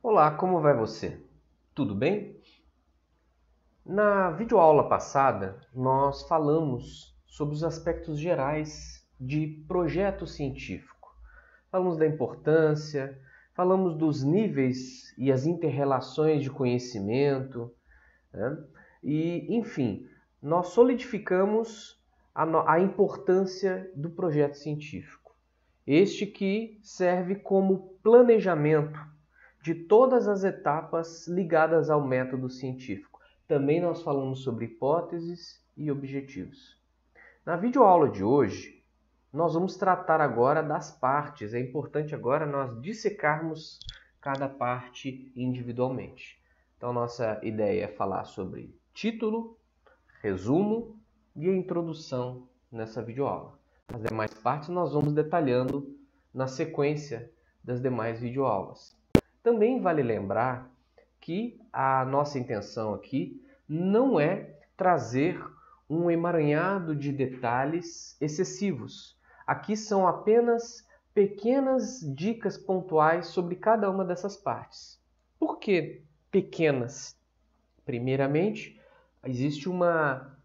Olá, como vai você? Tudo bem? Na videoaula passada, nós falamos sobre os aspectos gerais de projeto científico. Falamos da importância, falamos dos níveis e as interrelações de conhecimento, né? Enfim, nós solidificamos a importância do projeto científico. Este que serve como planejamento de todas as etapas ligadas ao método científico. Também nós falamos sobre hipóteses e objetivos. Na videoaula de hoje, nós vamos tratar agora das partes. É importante agora nós dissecarmos cada parte individualmente. Então, nossa ideia é falar sobre título, resumo e a introdução nessa videoaula. As demais partes nós vamos detalhando na sequência das demais videoaulas. Também vale lembrar que a nossa intenção aqui não é trazer um emaranhado de detalhes excessivos. Aqui são apenas pequenas dicas pontuais sobre cada uma dessas partes. Por que pequenas? Primeiramente, existe uma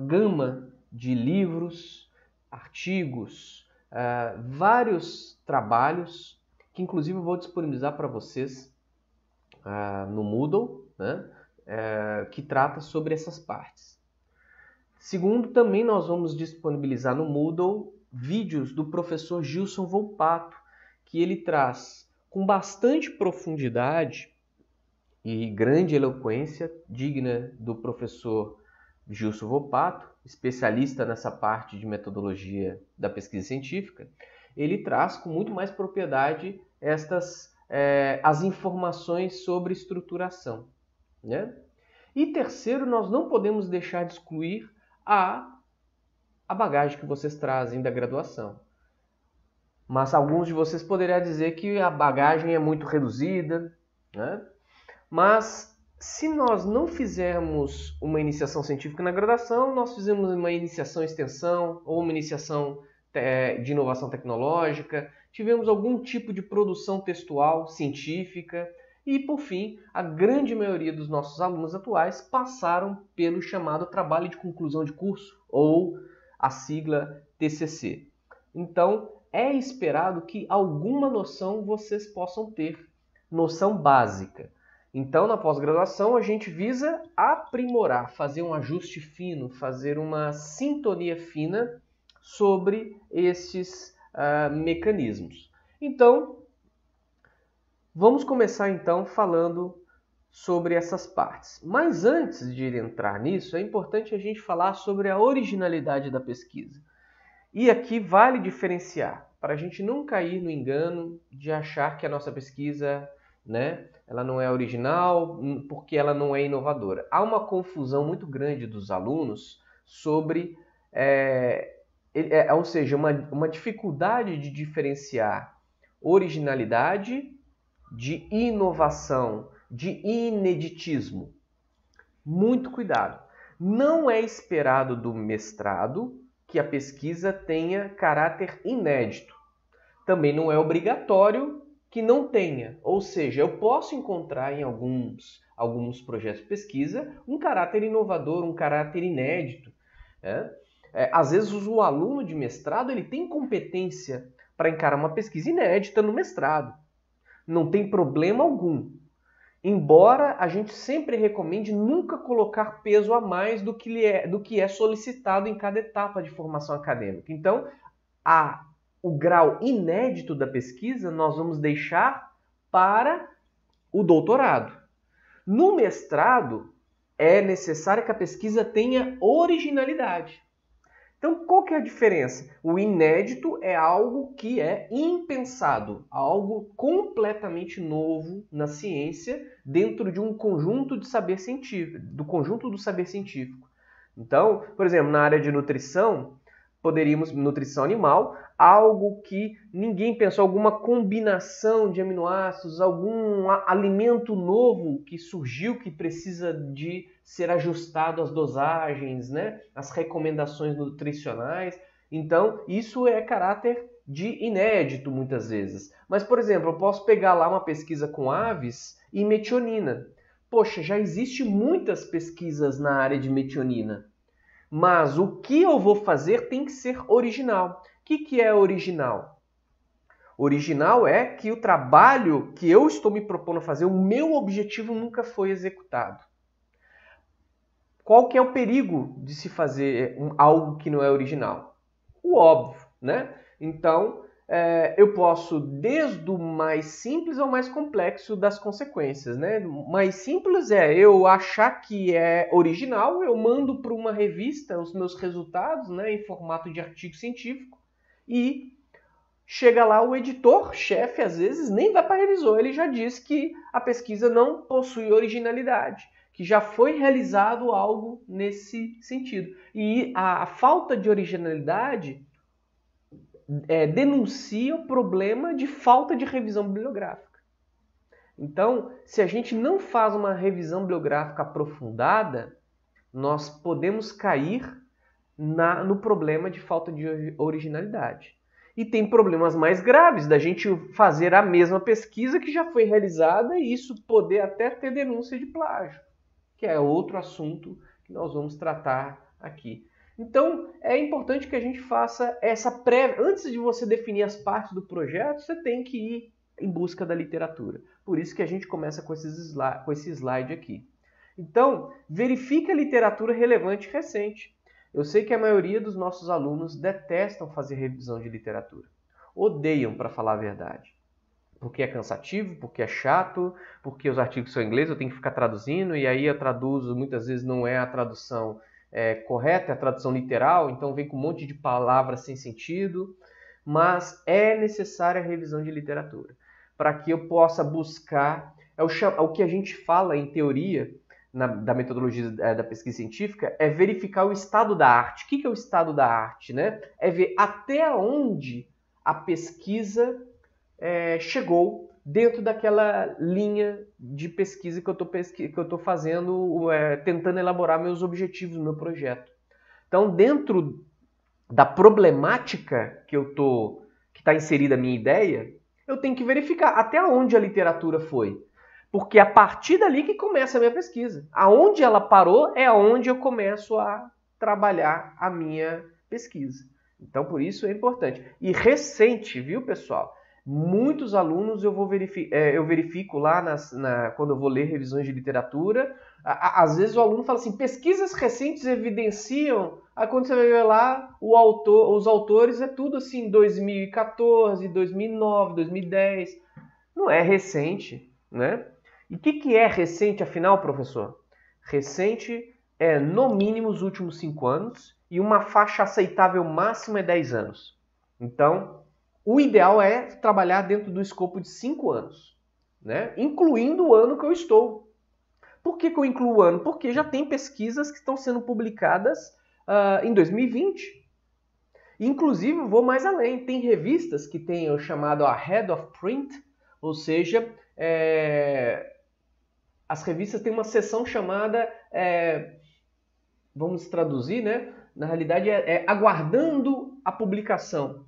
gama de livros, artigos, vários trabalhos que inclusive eu vou disponibilizar para vocês no Moodle, né? Que trata sobre essas partes. Segundo, também nós vamos disponibilizar no Moodle vídeos do professor Gilson Volpato, que ele traz com bastante profundidade e grande eloquência, digna do professor Gilson Volpato, especialista nessa parte de metodologia da pesquisa científica. Ele traz com muito mais propriedade as informações sobre estruturação, né? E terceiro, nós não podemos deixar de excluir a bagagem que vocês trazem da graduação. Mas alguns de vocês poderiam dizer que a bagagem é muito reduzida, né? Mas se nós não fizermos uma iniciação científica na graduação, nós fizemos uma iniciação em extensão ou uma iniciação de inovação tecnológica, tivemos algum tipo de produção textual científica e, por fim, a grande maioria dos nossos alunos atuais passaram pelo chamado trabalho de conclusão de curso ou a sigla TCC. Então, é esperado que alguma noção vocês possam ter, noção básica. Então, na pós-graduação, a gente visa aprimorar, fazer um ajuste fino, fazer uma sintonia fina sobre esses mecanismos. Então, vamos começar então falando sobre essas partes. Mas antes de entrar nisso, é importante a gente falar sobre a originalidade da pesquisa. E aqui vale diferenciar, para a gente não cair no engano de achar que a nossa pesquisa, né, ela não é original porque ela não é inovadora. Há uma confusão muito grande dos alunos sobre, ou seja, uma dificuldade de diferenciar originalidade de inovação, de ineditismo. Muito cuidado. Não é esperado do mestrado que a pesquisa tenha caráter inédito. Também não é obrigatório que não tenha. Ou seja, eu posso encontrar em alguns projetos de pesquisa um caráter inovador, um caráter inédito. Às vezes o aluno de mestrado ele tem competência para encarar uma pesquisa inédita no mestrado. Não tem problema algum. Embora a gente sempre recomende nunca colocar peso a mais do que é solicitado em cada etapa de formação acadêmica. Então, o grau inédito da pesquisa nós vamos deixar para o doutorado. No mestrado, é necessário que a pesquisa tenha originalidade. Então, qual que é a diferença? O inédito é algo que é impensado, algo completamente novo na ciência, dentro de um conjunto de saber científico, do conjunto do saber científico. Então, por exemplo, na área de nutrição, poderíamos, nutrição animal, algo que ninguém pensou, alguma combinação de aminoácidos, algum alimento novo que surgiu, que precisa de ser ajustado às dosagens, né? As recomendações nutricionais. Então, isso é caráter de inédito muitas vezes. Mas, por exemplo, eu posso pegar lá uma pesquisa com aves e metionina. Poxa, já existe muitas pesquisas na área de metionina. Mas o que eu vou fazer tem que ser original. O que é original? Original é que o trabalho que eu estou me propondo a fazer, o meu objetivo nunca foi executado. Qual que é o perigo de se fazer algo que não é original? O óbvio, né? Então, eu posso, desde o mais simples ao mais complexo das consequências, né? O mais simples é eu achar que é original, eu mando para uma revista os meus resultados, né, em formato de artigo científico, e chega lá o editor-chefe, às vezes, nem vai para revisor, ele já diz que a pesquisa não possui originalidade, que já foi realizado algo nesse sentido. E a falta de originalidade denuncia o problema de falta de revisão bibliográfica. Então, se a gente não faz uma revisão bibliográfica aprofundada, nós podemos cair no problema de falta de originalidade. E tem problemas mais graves da gente fazer a mesma pesquisa que já foi realizada e isso poder até ter denúncia de plágio, que é outro assunto que nós vamos tratar aqui. Então, é importante que a gente faça essa prévia. Antes de você definir as partes do projeto, você tem que ir em busca da literatura. Por isso que a gente começa com esse slide aqui. Então, verifique a literatura relevante e recente. Eu sei que a maioria dos nossos alunos detestam fazer revisão de literatura. Odeiam, para falar a verdade. Porque é cansativo, porque é chato, porque os artigos são em inglês, eu tenho que ficar traduzindo, e aí eu traduzo, muitas vezes não é a tradução correta, é a tradução literal, então vem com um monte de palavras sem sentido. Mas é necessária a revisão de literatura, para que eu possa buscar, o que a gente fala em teoria, da metodologia da pesquisa científica, é verificar o estado da arte. O que é o estado da arte, né? É ver até onde a pesquisa chegou dentro daquela linha de pesquisa que eu estou fazendo, tentando elaborar meus objetivos, meu projeto. Então, dentro da problemática que está inserida a minha ideia, eu tenho que verificar até onde a literatura foi. Porque é a partir dali que começa a minha pesquisa. Aonde ela parou é aonde eu começo a trabalhar a minha pesquisa. Então, por isso é importante. E recente, viu, pessoal? Muitos alunos eu verifico lá quando eu vou ler revisões de literatura. Às vezes o aluno fala assim, pesquisas recentes evidenciam. Aí quando você vai ver lá, os autores é tudo assim, 2014, 2009, 2010. Não é recente, né? E o que é recente, afinal, professor? Recente é, no mínimo, os últimos 5 anos e uma faixa aceitável máxima é 10 anos. Então, o ideal é trabalhar dentro do escopo de 5 anos, né? Incluindo o ano que eu estou. Por que eu incluo o ano? Porque já tem pesquisas que estão sendo publicadas em 2020. Inclusive, eu vou mais além. Tem revistas que têm o chamado Head of Print, ou seja, as revistas têm uma seção chamada, vamos traduzir, né? Na realidade aguardando a publicação.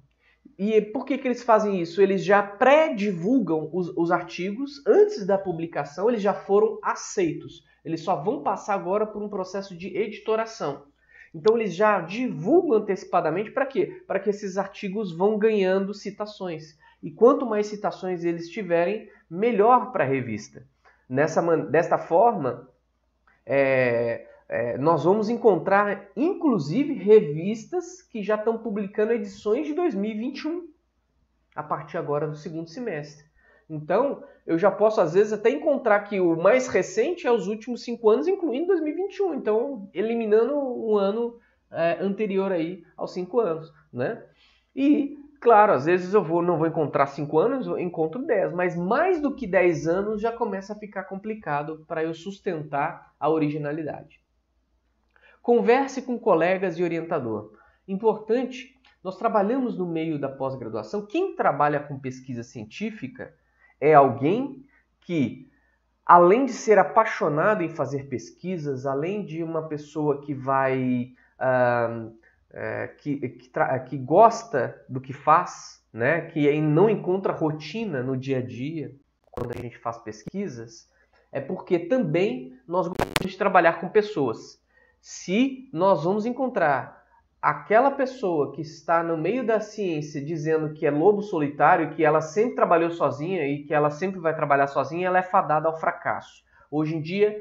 E por que eles fazem isso? Eles já pré-divulgam os artigos antes da publicação, eles já foram aceitos. Eles só vão passar agora por um processo de editoração. Então eles já divulgam antecipadamente para quê? Para que esses artigos vão ganhando citações. E quanto mais citações eles tiverem, melhor para a revista. Desta forma, nós vamos encontrar, inclusive, revistas que já estão publicando edições de 2021, a partir agora do segundo semestre. Então, eu já posso, às vezes, até encontrar que o mais recente é os últimos 5 anos, incluindo 2021. Então, eliminando um ano anterior aí aos 5 anos, né? E, claro, às vezes eu não vou encontrar 5 anos, eu encontro 10. Mas mais do que 10 anos já começa a ficar complicado para eu sustentar a originalidade. Converse com colegas e orientador. Importante, nós trabalhamos no meio da pós-graduação. Quem trabalha com pesquisa científica é alguém que, além de ser apaixonado em fazer pesquisas, além de uma pessoa que vai que gosta do que faz, né, que não encontra rotina no dia a dia, quando a gente faz pesquisas, é porque também nós gostamos de trabalhar com pessoas. Se nós vamos encontrar aquela pessoa que está no meio da ciência dizendo que é lobo solitário, que ela sempre trabalhou sozinha e que ela sempre vai trabalhar sozinha, ela é fadada ao fracasso. Hoje em dia,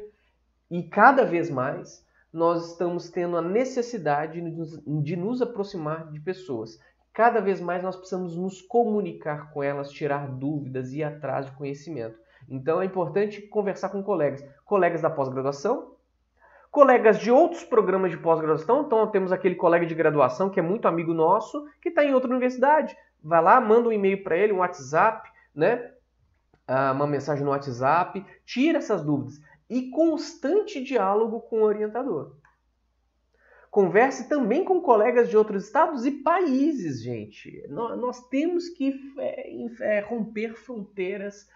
e cada vez mais, nós estamos tendo a necessidade de nos aproximar de pessoas. Cada vez mais nós precisamos nos comunicar com elas, tirar dúvidas e ir atrás de conhecimento. Então é importante conversar com colegas da pós-graduação, colegas de outros programas de pós-graduação. Então temos aquele colega de graduação que é muito amigo nosso, que está em outra universidade. Vai lá, manda um e-mail para ele, um WhatsApp, né? Uma mensagem no WhatsApp, tira essas dúvidas. E constante diálogo com o orientador. Converse também com colegas de outros estados e países, gente. Nós temos que romper fronteiras,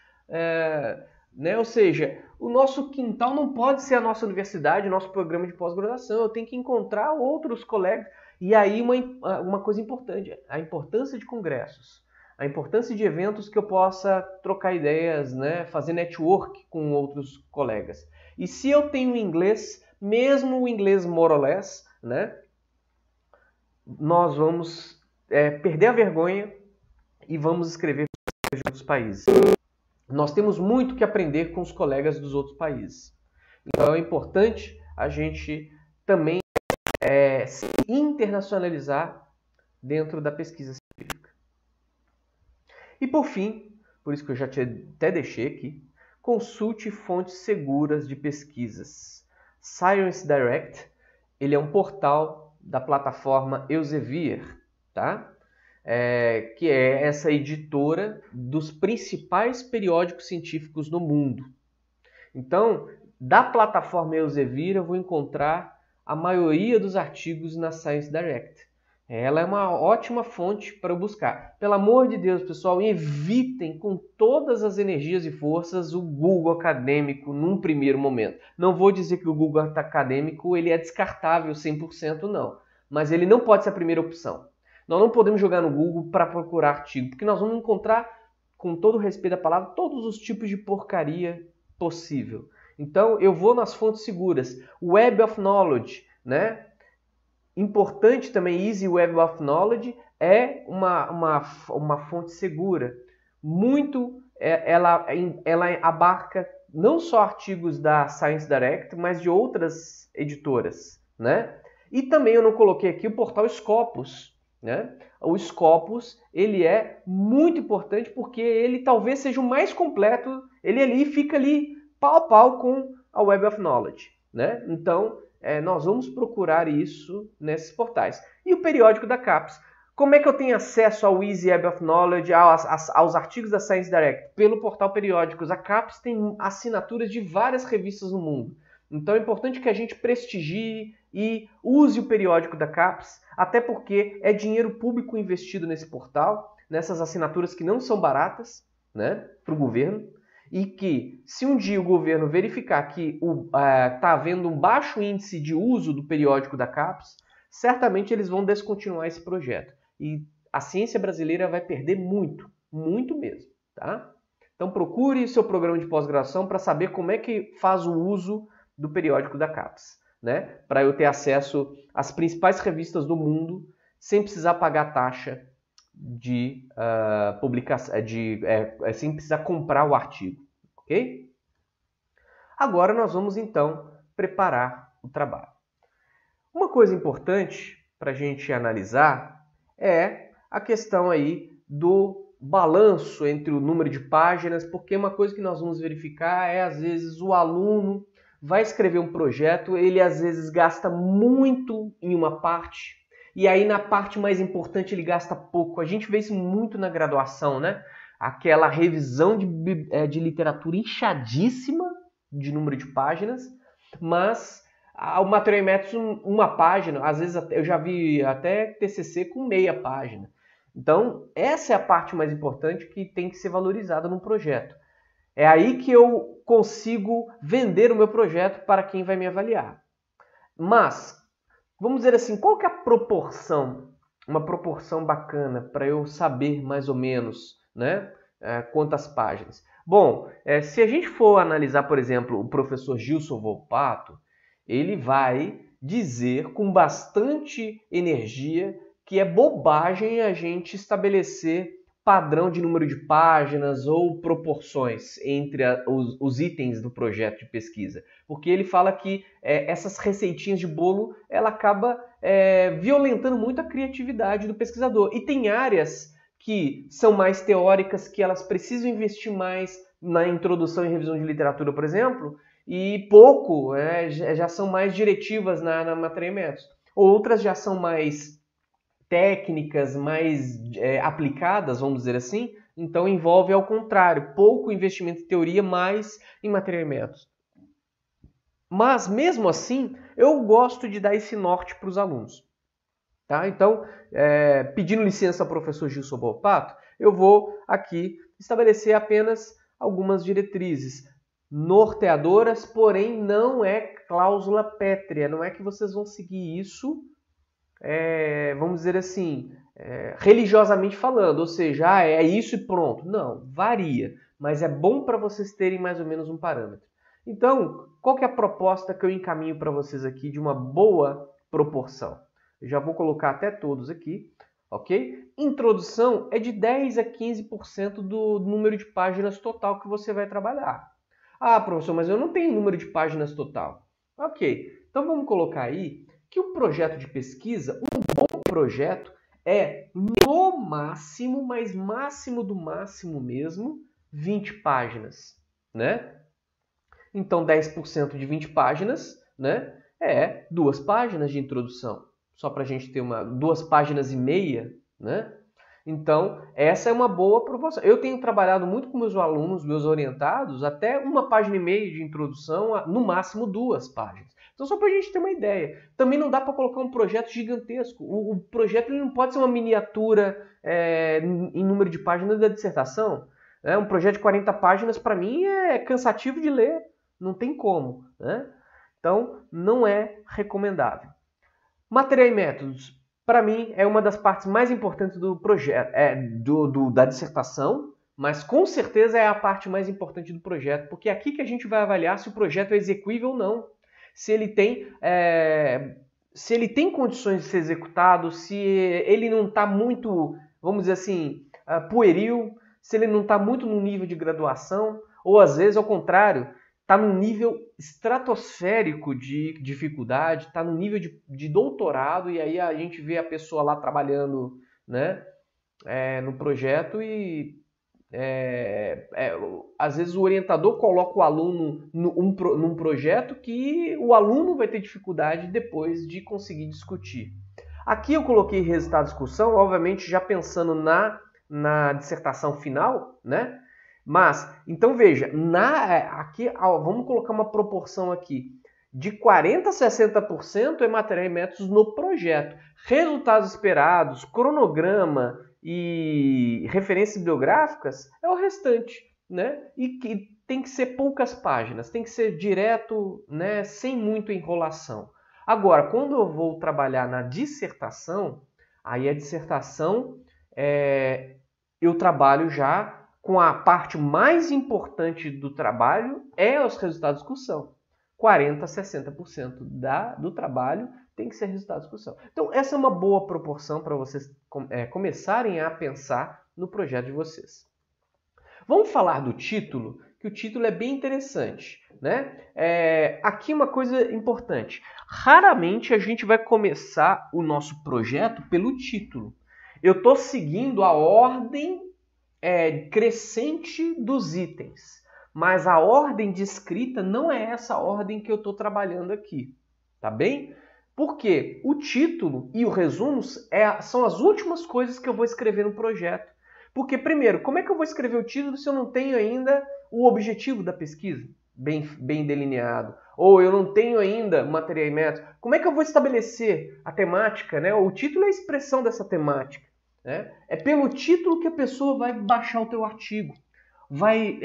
né? Ou seja, o nosso quintal não pode ser a nossa universidade, o nosso programa de pós-graduação. Eu tenho que encontrar outros colegas. E aí uma coisa importante, a importância de congressos. A importância de eventos que eu possa trocar ideias, né? Fazer network com outros colegas. E se eu tenho inglês, mesmo o inglês more or less, né? Nós vamos perder a vergonha e vamos escrever de outros países. Nós temos muito que aprender com os colegas dos outros países. Então é importante a gente também se internacionalizar dentro da pesquisa científica. E por fim, por isso que eu já até deixei aqui, consulte fontes seguras de pesquisas. Science Direct, ele é um portal da plataforma Elsevier, tá? Que é essa editora dos principais periódicos científicos no mundo. Então, da plataforma Elsevier eu vou encontrar a maioria dos artigos na Science Direct. Ela é uma ótima fonte para buscar. Pelo amor de Deus, pessoal, evitem com todas as energias e forças o Google acadêmico num primeiro momento. Não vou dizer que o Google acadêmico ele é descartável 100%, não. Mas ele não pode ser a primeira opção. Nós não podemos jogar no Google para procurar artigo, porque nós vamos encontrar, com todo o respeito à palavra, todos os tipos de porcaria possível. Então, eu vou nas fontes seguras. Web of Knowledge, né? Importante também, Easy Web of Knowledge é uma fonte segura. Ela abarca não só artigos da Science Direct, mas de outras editoras, né? E também eu não coloquei aqui o portal Scopus, né? O Scopus ele é muito importante porque ele talvez seja o mais completo. Ele ali fica ali pau a pau com a Web of Knowledge, né? Então nós vamos procurar isso nesses portais. E o periódico da CAPES. Como é que eu tenho acesso ao Easy Web of Knowledge, aos artigos da Science Direct? Pelo portal Periódicos. A CAPES tem assinaturas de várias revistas no mundo. Então é importante que a gente prestigie e use o periódico da CAPES, até porque é dinheiro público investido nesse portal, nessas assinaturas que não são baratas, né, para o governo. E que, se um dia o governo verificar que está havendo um baixo índice de uso do periódico da CAPES, certamente eles vão descontinuar esse projeto. E a ciência brasileira vai perder muito, muito mesmo. Tá? Então procure seu programa de pós-graduação para saber como é que faz o uso do periódico da CAPES. Né? Para eu ter acesso às principais revistas do mundo sem precisar pagar taxa de publicação, sem precisar comprar o artigo, ok? Agora nós vamos então preparar o trabalho. Uma coisa importante para a gente analisar é a questão aí do balanço entre o número de páginas, porque uma coisa que nós vamos verificar é às vezes o aluno vai escrever um projeto, ele às vezes gasta muito em uma parte, e aí na parte mais importante ele gasta pouco. A gente vê isso muito na graduação, né? Aquela revisão de literatura inchadíssima de número de páginas, mas o material em métodos uma página, às vezes eu já vi até TCC com meia página. Então essa é a parte mais importante que tem que ser valorizada num projeto. É aí que eu consigo vender o meu projeto para quem vai me avaliar. Mas vamos dizer assim, qual que é a proporção uma proporção bacana para eu saber mais ou menos, né, quantas páginas? Bom, se a gente for analisar, por exemplo, o professor Gilson Volpato, ele vai dizer com bastante energia que é bobagem a gente estabelecer padrão de número de páginas ou proporções entre os itens do projeto de pesquisa. Porque ele fala que essas receitinhas de bolo, ela acaba violentando muito a criatividade do pesquisador. E tem áreas que são mais teóricas, que elas precisam investir mais na introdução e revisão de literatura, por exemplo, e pouco, já são mais diretivas na matéria e métodos. Outras já são mais técnicas, mais aplicadas, vamos dizer assim, então envolve ao contrário, pouco investimento em teoria, mais em matéria e métodos. Mas mesmo assim, eu gosto de dar esse norte para os alunos. Tá? Então, pedindo licença ao professor Gilson Volpato, eu vou aqui estabelecer apenas algumas diretrizes norteadoras, porém não é cláusula pétrea, não é que vocês vão seguir isso, vamos dizer assim, religiosamente falando, ou seja, é isso e pronto. Não, varia, mas é bom para vocês terem mais ou menos um parâmetro. Então, qual que é a proposta que eu encaminho para vocês aqui de uma boa proporção? Eu já vou colocar até todos aqui, ok? Introdução é de 10 a 15% do número de páginas total que você vai trabalhar. Ah, professor, mas eu não tenho número de páginas total. Ok, então vamos colocar aí que o projeto de pesquisa, um bom projeto, é no máximo, mas máximo do máximo mesmo, 20 páginas, né? Então 10% de 20 páginas, né? É 2 páginas de introdução. Só para a gente ter 2 páginas e meia, né? Então, essa é uma boa proporção. Eu tenho trabalhado muito com meus alunos, meus orientados, até 1 página e meia de introdução, no máximo 2 páginas. Então, só para a gente ter uma ideia. Também não dá para colocar um projeto gigantesco. O projeto ele não pode ser uma miniatura em número de páginas da dissertação. Um projeto de 40 páginas, para mim, é cansativo de ler. Não tem como, né? Então, não é recomendável. Matéria e métodos, para mim, é uma das partes mais importantes do projeto, da dissertação, mas com certeza é a parte mais importante do projeto, porque é aqui que a gente vai avaliar se o projeto é execuível ou não, se ele tem condições de ser executado, se ele não está muito, vamos dizer assim, pueril, se ele não está muito no nível de graduação, ou às vezes, ao contrário, está num nível estratosférico de dificuldade, está no nível de doutorado, e aí a gente vê a pessoa lá trabalhando, né, no projeto e às vezes o orientador coloca o aluno num projeto que o aluno vai ter dificuldade depois de conseguir discutir. Aqui eu coloquei resultado de discussão, obviamente já pensando na dissertação final, né? Mas, então veja, aqui vamos colocar uma proporção aqui. De 40% a 60% é matéria e métodos no projeto. Resultados esperados, cronograma e referências bibliográficas é o restante, né? E que tem que ser poucas páginas, tem que ser direto, né? Sem muita enrolação. Agora, quando eu vou trabalhar na dissertação, aí a dissertação eu trabalho já com a parte mais importante do trabalho os resultados de discussão. 40% a 60% do trabalho tem que ser resultado de discussão. Então, essa é uma boa proporção para vocês começarem a pensar no projeto de vocês. Vamos falar do título, que o título é bem interessante, né? Aqui uma coisa importante. Raramente a gente vai começar o nosso projeto pelo título. Eu estou seguindo a ordem crescente dos itens, mas a ordem de escrita não é essa ordem que eu estou trabalhando aqui, tá bem? Porque o título e o resumo são as últimas coisas que eu vou escrever no projeto. Porque, primeiro, como é que eu vou escrever o título se eu não tenho ainda o objetivo da pesquisa bem delineado? Ou eu não tenho ainda matéria e método? Como é que eu vou estabelecer a temática, né? O título é a expressão dessa temática. É pelo título que a pessoa vai baixar o teu artigo, vai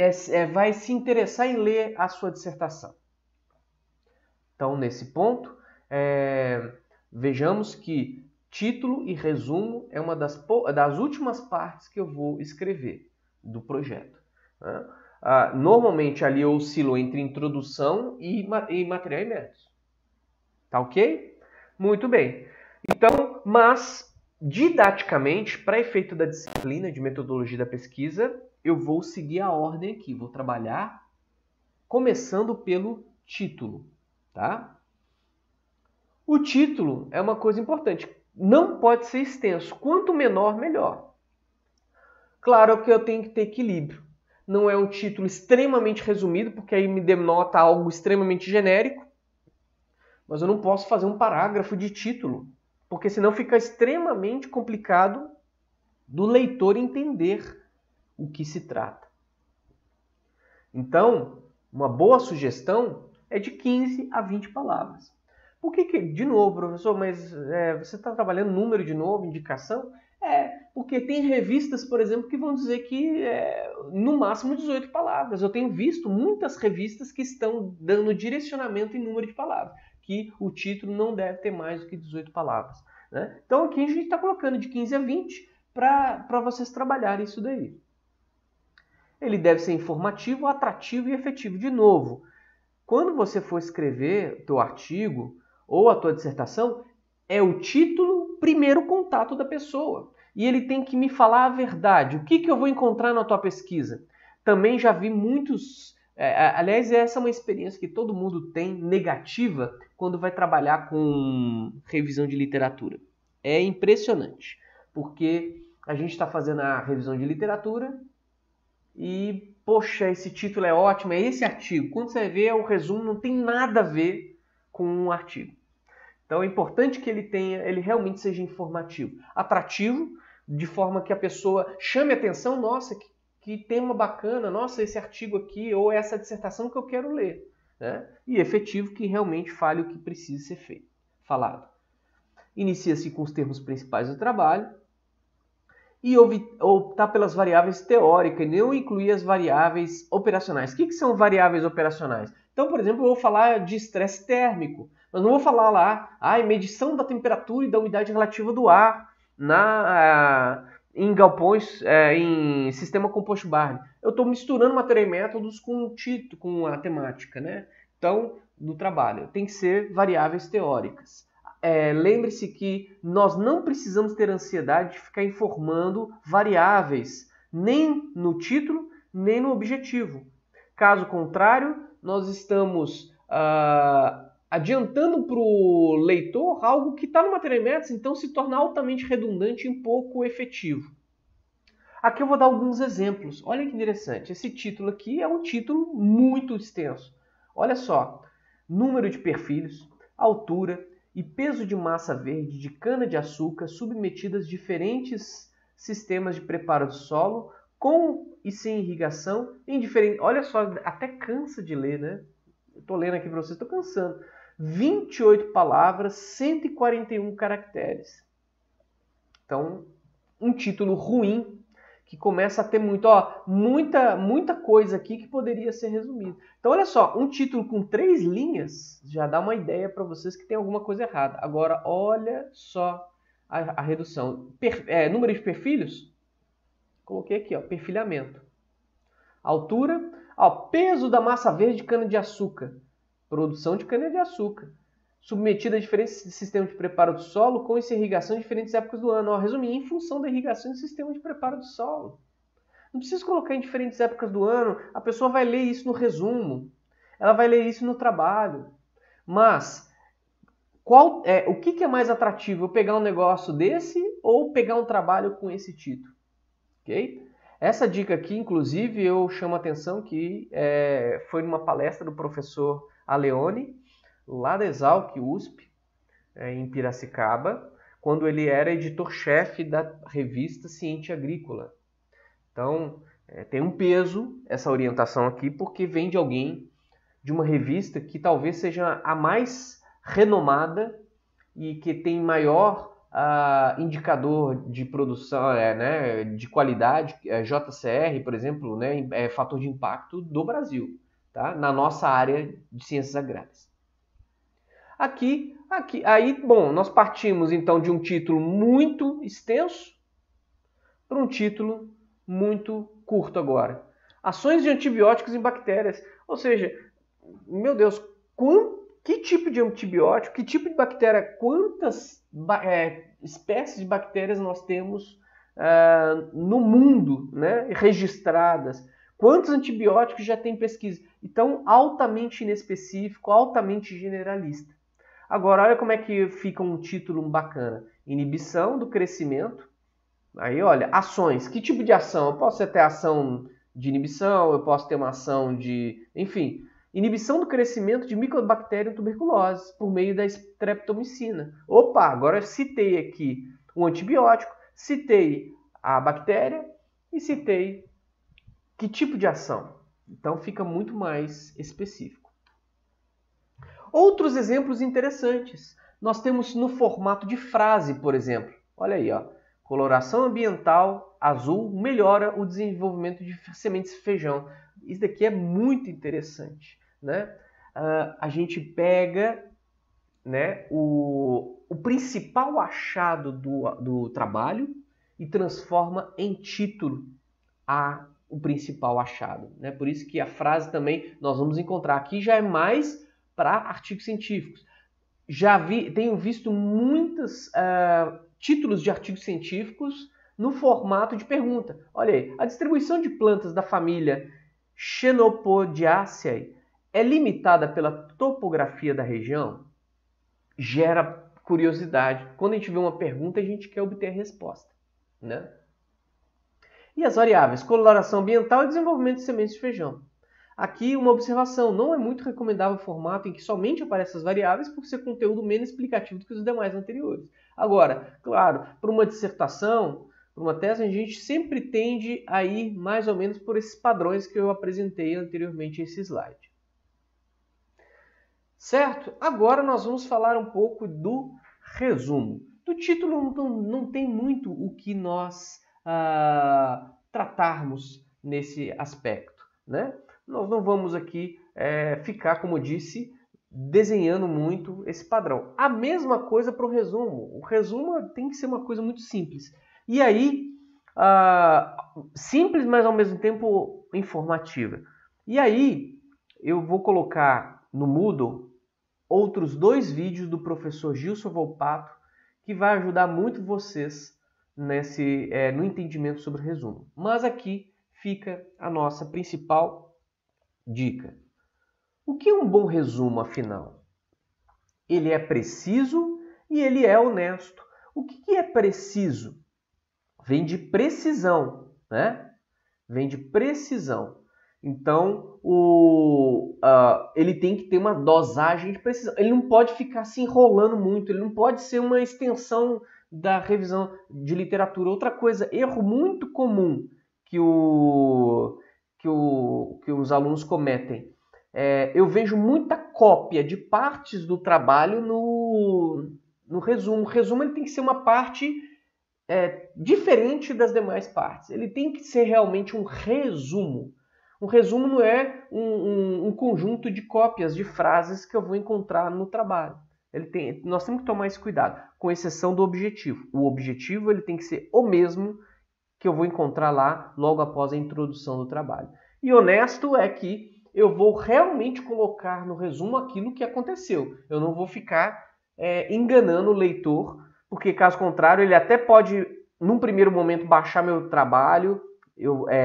se interessar em ler a sua dissertação. Então, nesse ponto, vejamos que Título e resumo é uma das últimas partes que eu vou escrever do projeto, né? Normalmente ali eu oscilo entre introdução e material e métodos. Tá ok? Muito bem. Então, mas didaticamente, para efeito da disciplina de metodologia da pesquisa, eu vou seguir a ordem aqui. Vou trabalhar começando pelo título, tá? O título é uma coisa importante. Não pode ser extenso. Quanto menor, melhor. Claro que eu tenho que ter equilíbrio. Não é um título extremamente resumido, porque aí me denota algo extremamente genérico. Mas eu não posso fazer um parágrafo de título, porque senão fica extremamente complicado do leitor entender o que se trata. Então, uma boa sugestão é de 15 a 20 palavras. Por que, de novo, professor, mas você está trabalhando número de novo, indicação? Porque tem revistas, por exemplo, que vão dizer que no máximo 18 palavras. Eu tenho visto muitas revistas que estão dando direcionamento em número de palavras, que o título não deve ter mais do que 18 palavras, né? Então aqui a gente está colocando de 15 a 20 para vocês trabalharem isso daí. Ele deve ser informativo, atrativo e efetivo. De novo, quando você for escrever teu artigo ou a tua dissertação, é o título, primeiro contato da pessoa. E ele tem que me falar a verdade. O que eu vou encontrar na tua pesquisa? Também já vi muitos... aliás, essa é uma experiência que todo mundo tem, negativa, quando vai trabalhar com revisão de literatura. É impressionante, porque a gente está fazendo a revisão de literatura e, poxa, esse título é ótimo, é esse artigo. Quando você vê o resumo, não tem nada a ver com um artigo. Então é importante que ele realmente seja informativo, atrativo, de forma que a pessoa chame a atenção, nossa, que tema bacana, nossa, esse artigo aqui, ou essa dissertação que eu quero ler, né? E efetivo, que realmente fale o que precisa ser falado. Inicia-se com os termos principais do trabalho e optar pelas variáveis teóricas e não incluir as variáveis operacionais. O que são variáveis operacionais? Então, por exemplo, eu vou falar de estresse térmico, mas não vou falar lá medição da temperatura e da umidade relativa do ar em galpões, em sistema composto Barney. Eu estou misturando matéria e métodos com a temática, né? Então, no trabalho, tem que ser variáveis teóricas. Lembre-se que nós não precisamos ter ansiedade de ficar informando variáveis, nem no título, nem no objetivo. Caso contrário, nós estamos adiantando para o leitor algo que está no matéria e métodos, então se torna altamente redundante e pouco efetivo. Aqui eu vou dar alguns exemplos. Olha que interessante. Esse título aqui é um título muito extenso. Olha só. Número de perfilhos, altura e peso de massa verde de cana-de-açúcar submetidas a diferentes sistemas de preparo do solo, com e sem irrigação, em diferentes... Olha só, até cansa de ler, né? Estou lendo aqui para vocês, estou cansando. 28 palavras, 141 caracteres. Então, um título ruim, que começa a ter muita coisa aqui que poderia ser resumida. Então, olha só, um título com 3 linhas já dá uma ideia para vocês que tem alguma coisa errada. Agora, olha só a redução. Número de perfilhos? Coloquei aqui, perfilhamento. Altura, peso da massa verde de cana-de-açúcar. Produção de cana-de-açúcar. Submetida a diferentes sistemas de preparo do solo, com essa irrigação em diferentes épocas do ano. Resumir, em função da irrigação e sistema de preparo do solo. Não precisa colocar em diferentes épocas do ano, a pessoa vai ler isso no resumo, ela vai ler isso no trabalho. Mas, o que é mais atrativo? Eu pegar um negócio desse ou pegar um trabalho com esse título? Ok? Essa dica aqui, inclusive, eu chamo a atenção que foi numa palestra do professor Aleone, lá da Exalc USP, em Piracicaba, quando ele era editor-chefe da revista Ciência Agrícola. Então, tem um peso essa orientação aqui, porque vem de alguém, de uma revista que talvez seja a mais renomada e que tem maior indicador de produção, de qualidade, JCR, por exemplo, fator de impacto do Brasil, tá? Na nossa área de ciências agrárias. Aí, bom, nós partimos então de um título muito extenso para um título muito curto agora. Ações de antibióticos em bactérias. Ou seja, meu Deus, que tipo de antibiótico, que tipo de bactéria, quantas espécies de bactérias nós temos no mundo, né, registradas? Quantos antibióticos já tem pesquisa? Então, altamente inespecífico, altamente generalista. Agora, olha como é que fica um título bacana. Inibição do crescimento. Aí, olha, ações. Que tipo de ação? Eu posso ter ação de inibição, eu posso ter uma ação de... Enfim, inibição do crescimento de micobactéria tuberculose por meio da streptomicina. Opa, agora eu citei aqui um antibiótico, citei a bactéria e citei que tipo de ação. Então fica muito mais específico. Outros exemplos interessantes. Nós temos no formato de frase, por exemplo. Olha aí, ó. Coloração ambiental azul melhora o desenvolvimento de sementes de feijão. Isso daqui é muito interessante, né? A gente pega, né, o principal achado do trabalho e transforma em título o principal achado, né? Por isso que a frase também nós vamos encontrar aqui já é mais para artigos científicos. Tenho visto muitos títulos de artigos científicos no formato de pergunta. Olha aí, a distribuição de plantas da família Chenopodiaceae é limitada pela topografia da região? Gera curiosidade. Quando a gente vê uma pergunta, a gente quer obter a resposta, né? E as variáveis? Coloração ambiental e desenvolvimento de sementes de feijão. Aqui uma observação, não é muito recomendável o formato em que somente aparecem as variáveis por ser conteúdo menos explicativo do que os demais anteriores. Agora, claro, para uma dissertação, para uma tese, a gente sempre tende a ir mais ou menos por esses padrões que eu apresentei anteriormente nesse slide. Certo? Agora nós vamos falar um pouco do resumo. Do título não tem muito o que nós tratarmos nesse aspecto, né? Nós não vamos aqui ficar, como eu disse, desenhando muito esse padrão. A mesma coisa para o resumo. O resumo tem que ser uma coisa muito simples. E aí, simples, mas ao mesmo tempo informativa. E aí, eu vou colocar no Moodle outros 2 vídeos do professor Gilson Volpato que vai ajudar muito vocês no entendimento sobre o resumo. Mas aqui fica a nossa principal dica. O que é um bom resumo, afinal? Ele é preciso e ele é honesto. O que é preciso? Vem de precisão, né? Vem de precisão. Então, ele tem que ter uma dosagem de precisão. Ele não pode ficar se enrolando muito, ele não pode ser uma extensão da revisão de literatura. Outra coisa, erro muito comum que os alunos cometem. Eu vejo muita cópia de partes do trabalho no resumo. O resumo ele tem que ser uma parte diferente das demais partes. Ele tem que ser realmente um resumo. Um resumo não é um conjunto de cópias de frases que eu vou encontrar no trabalho. Nós temos que tomar esse cuidado, com exceção do objetivo. O objetivo ele tem que ser o mesmo que eu vou encontrar lá logo após a introdução do trabalho. E honesto é que eu vou realmente colocar no resumo aquilo que aconteceu. Eu não vou ficar enganando o leitor, porque caso contrário ele até pode, num primeiro momento, baixar meu trabalho,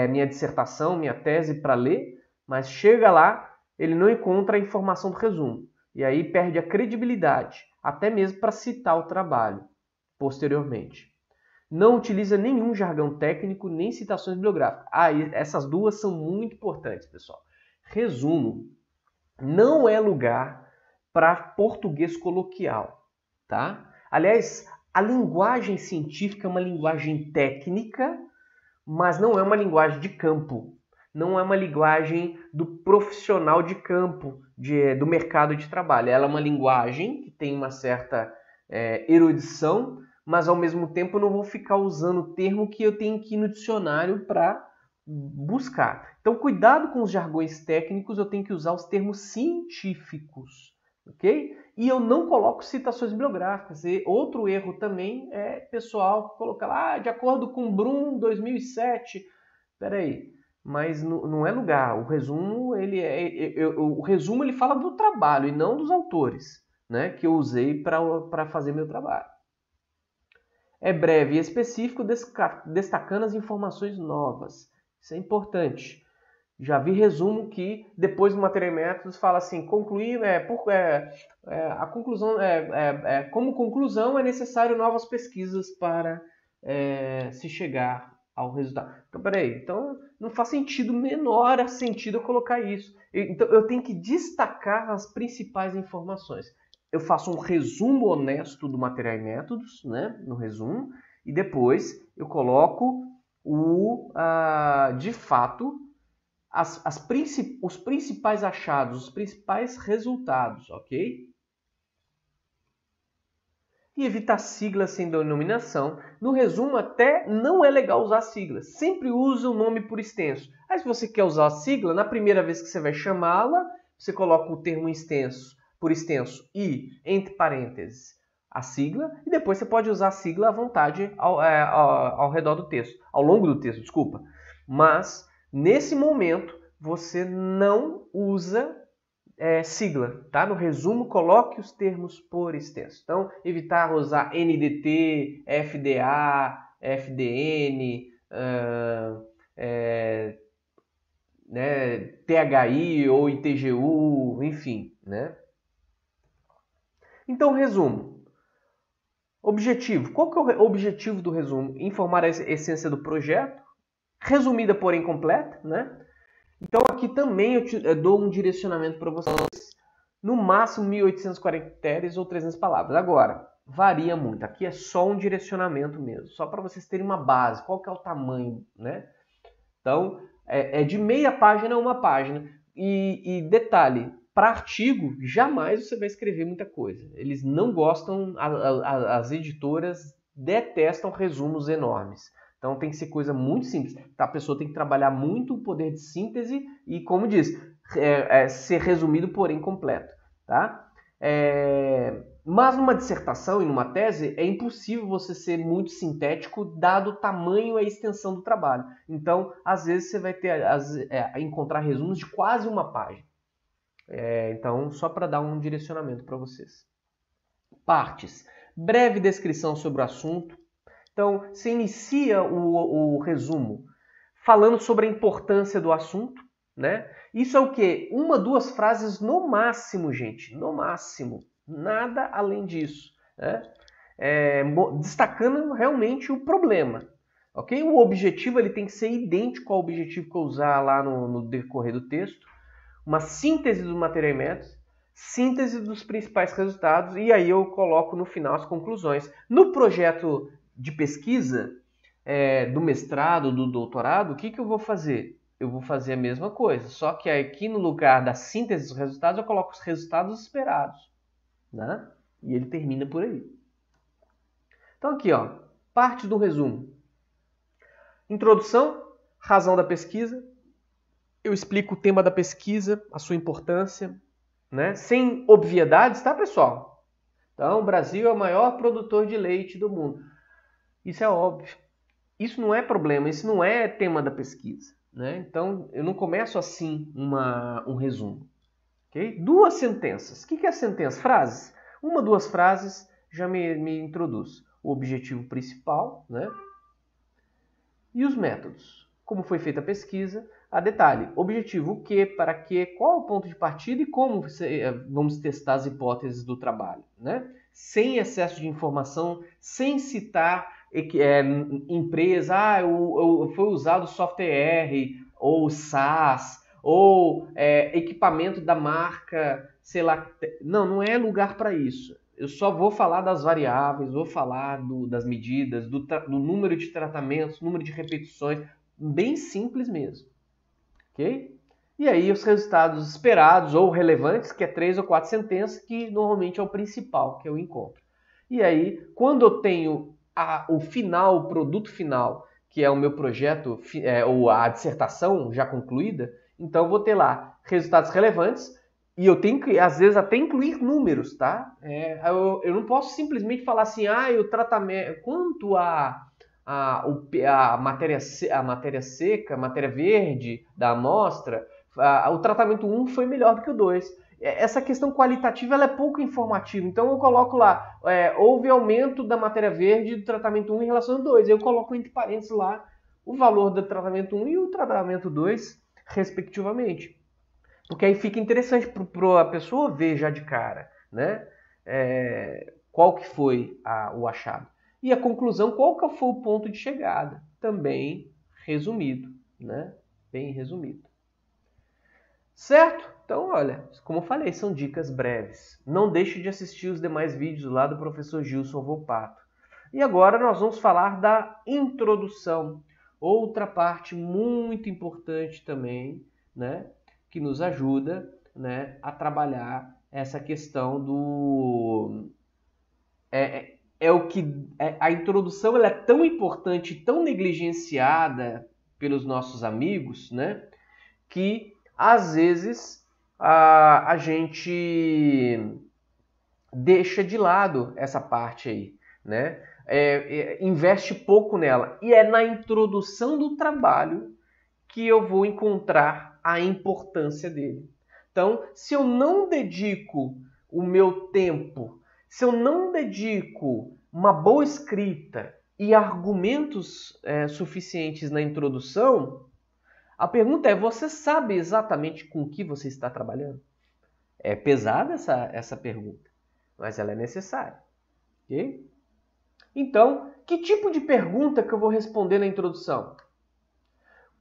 minha dissertação, minha tese para ler, mas chega lá, ele não encontra a informação do resumo. E aí perde a credibilidade, até mesmo para citar o trabalho posteriormente. Não utiliza nenhum jargão técnico, nem citações bibliográficas. Essas duas são muito importantes, pessoal. Resumo não é lugar para português coloquial, tá? Aliás, a linguagem científica é uma linguagem técnica, mas não é uma linguagem de campo. Não é uma linguagem do profissional de campo, do mercado de trabalho. Ela é uma linguagem que tem uma certa erudição, mas ao mesmo tempo eu não vou ficar usando o termo que eu tenho que ir no dicionário para buscar. Então, cuidado com os jargões técnicos, eu tenho que usar os termos científicos, ok? E eu não coloco citações bibliográficas. E outro erro também é pessoal colocar lá, de acordo com Brum 2007. Peraí, mas não é lugar. O resumo o resumo ele fala do trabalho e não dos autores, né, que eu usei para fazer meu trabalho. É breve e específico, destacando as informações novas. Isso é importante. Já vi resumo que depois do material e métodos fala assim, concluir, a conclusão, como conclusão é necessário novas pesquisas para se chegar ao resultado. Então, peraí, então não faz sentido, menor sentido eu colocar isso. Então eu tenho que destacar as principais informações. Eu faço um resumo honesto do material e métodos, né, no resumo, e depois eu coloco de fato, os principais achados, os principais resultados, ok? E evitar siglas sem denominação. No resumo, até não é legal usar siglas. Sempre usa o nome por extenso. Aí, se você quer usar a sigla, na primeira vez que você vai chamá-la, você coloca o termo por extenso e, entre parênteses, a sigla. E depois você pode usar a sigla à vontade ao redor do texto, ao longo do texto, desculpa. Mas nesse momento, você não usa sigla, tá? No resumo, coloque os termos por extenso. Então, evitar usar NDT, FDA, FDN, THI ou ITGU, enfim, né? Então, resumo. Objetivo. Qual que é o objetivo do resumo? Informar a essência do projeto, resumida, porém completa, né? Então aqui também eu dou um direcionamento para vocês, no máximo 1.800 caracteres ou 300 palavras. Agora, varia muito, aqui é só um direcionamento mesmo, só para vocês terem uma base, qual que é o tamanho, né? Então, é de meia página a uma página. E detalhe, para artigo, jamais você vai escrever muita coisa. Eles não gostam, as editoras detestam resumos enormes. Então tem que ser coisa muito simples. A pessoa tem que trabalhar muito o poder de síntese e, como diz, ser resumido, porém completo. Tá? Mas numa dissertação e numa tese é impossível você ser muito sintético dado o tamanho e a extensão do trabalho. Então, às vezes você vai ter encontrar resumos de quase uma página. Então, só para dar um direcionamento para vocês. Partes. Breve descrição sobre o assunto. Então, você inicia o resumo falando sobre a importância do assunto, né? Isso é o quê? 1, 2 frases no máximo, gente. No máximo. Nada além disso. Né? Destacando realmente o problema. Okay? O objetivo ele tem que ser idêntico ao objetivo que eu usar lá no decorrer do texto. Uma síntese do material e métodos, síntese dos principais resultados, e aí eu coloco no final as conclusões. No projeto de pesquisa, do mestrado, do doutorado, o que eu vou fazer? Eu vou fazer a mesma coisa, só que aqui no lugar da síntese dos resultados, eu coloco os resultados esperados. Né? E ele termina por aí. Então aqui, ó, parte do resumo. Introdução, razão da pesquisa. Eu explico o tema da pesquisa, a sua importância, né? Sem obviedades, tá, pessoal? Então, o Brasil é o maior produtor de leite do mundo. Isso é óbvio. Isso não é problema, isso não é tema da pesquisa. Né? Então, eu não começo assim um resumo. Okay? 2 sentenças. O que é sentença? Frases. 1, 2 frases já me introduz. O objetivo principal, né? E os métodos. Como foi feita a pesquisa. A detalhe, objetivo, o que, para que, qual o ponto de partida e como vamos testar as hipóteses do trabalho. Né? Sem excesso de informação, sem citar empresa, foi usado software, ou SaaS, ou equipamento da marca, sei lá. Não é lugar para isso. Eu só vou falar das variáveis, vou falar das medidas, do número de tratamentos, número de repetições, bem simples mesmo. Okay? E aí os resultados esperados ou relevantes, que é 3 ou 4 sentenças, que normalmente é o principal que eu encontro. E aí, quando eu tenho o final, o produto final, que é o meu projeto, ou a dissertação já concluída, então eu vou ter lá resultados relevantes E eu tenho que, às vezes, até incluir números, tá? Eu não posso simplesmente falar assim, o tratamento, quanto a matéria seca, a matéria verde da amostra, o tratamento 1 foi melhor do que o 2. Essa questão qualitativa ela é pouco informativa, então eu coloco lá, houve aumento da matéria verde do tratamento 1 em relação ao 2. Eu coloco entre parênteses lá o valor do tratamento 1 e o tratamento 2, respectivamente. Porque aí fica interessante para a pessoa ver já de cara, né? Qual que foi o achado. E a conclusão, qual que foi o ponto de chegada. Também resumido, né? Bem resumido. Certo? Então, olha, como eu falei, são dicas breves. Não deixe de assistir os demais vídeos lá do professor Gilson Volpato. E agora nós vamos falar da introdução. Outra parte muito importante também, né? Que nos ajuda, né, a trabalhar essa questão do... A introdução ela é tão importante, tão negligenciada pelos nossos amigos, né, que às vezes a gente deixa de lado essa parte aí, né? Investe pouco nela. E é na introdução do trabalho que eu vou encontrar a importância dele. Então, se eu não dedico o meu tempo, se eu não dedico uma boa escrita e argumentos suficientes na introdução, a pergunta é, você sabe exatamente com o que você está trabalhando? É pesada essa pergunta, mas ela é necessária. Okay? Então, que tipo de pergunta que eu vou responder na introdução?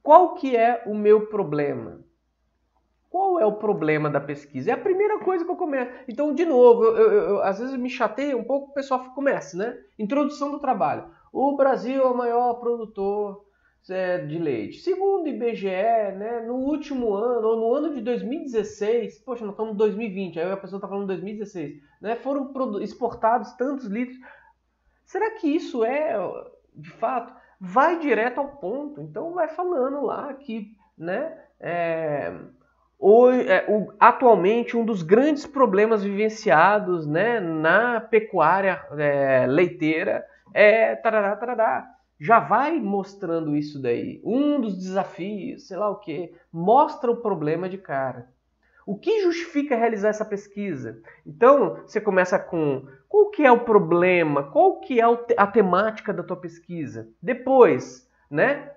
Qual que é o meu problema? Qual é o problema da pesquisa? É a primeira coisa que eu começo. Então, de novo, eu às vezes me chateia um pouco, o pessoal começa, né? Introdução do trabalho. O Brasil é o maior produtor de leite. Segundo o IBGE, né, no último ano, ou no ano de 2016, poxa, nós estamos em 2020, aí a pessoa está falando 2016, né, foram exportados tantos litros. Será que isso é, de fato, vai direto ao ponto? Então, vai falando lá que, né, atualmente, um dos grandes problemas vivenciados, né, na pecuária leiteira é tarará, tarará. Já vai mostrando isso daí. Um dos desafios, sei lá o quê, mostra o problema de cara. O que justifica realizar essa pesquisa? Então, você começa com qual que é o problema, qual que é a temática da tua pesquisa. Depois, né,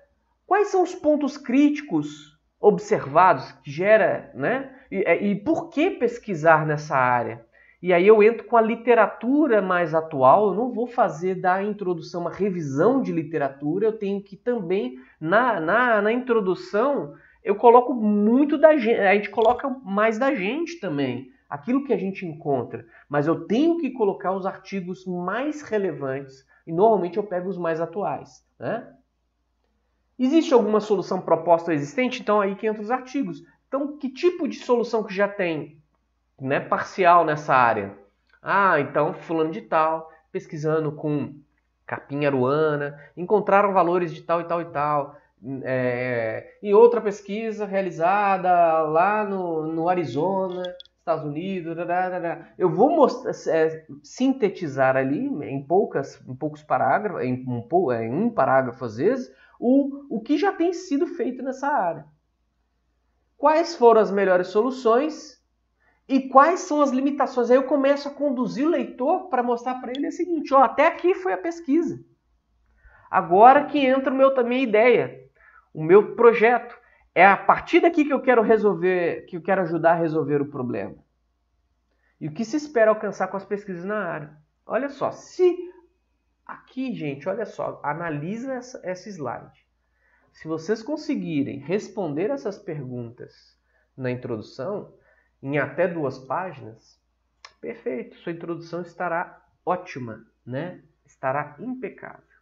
quais são os pontos críticos observados que gera, né? E por que pesquisar nessa área? E aí eu entro com a literatura mais atual, eu não vou fazer da introdução uma revisão de literatura, eu tenho que também, na introdução, eu coloco muito da gente, a gente coloca mais da gente também, aquilo que a gente encontra, mas eu tenho que colocar os artigos mais relevantes, e normalmente eu pego os mais atuais, né? Existe alguma solução proposta ou existente? Então aí que entra os artigos. Então, que tipo de solução que já tem, né, parcial nessa área? Então fulano de tal, pesquisando com capim aruana, encontraram valores de tal e tal e tal. E outra pesquisa realizada lá no Arizona, Estados Unidos, eu vou sintetizar ali em poucos parágrafos, em um parágrafo às vezes, o que já tem sido feito nessa área. Quais foram as melhores soluções e quais são as limitações? Aí eu começo a conduzir o leitor para mostrar para ele o seguinte, até aqui foi a pesquisa. Agora que entra a minha ideia, o meu projeto. É a partir daqui que eu quero resolver, que eu quero ajudar a resolver o problema. E o que se espera alcançar com as pesquisas na área? Olha só, aqui, gente, olha só, analisa essa slide. Se vocês conseguirem responder essas perguntas na introdução, em até 2 páginas, perfeito, sua introdução estará ótima, né? Estará impecável.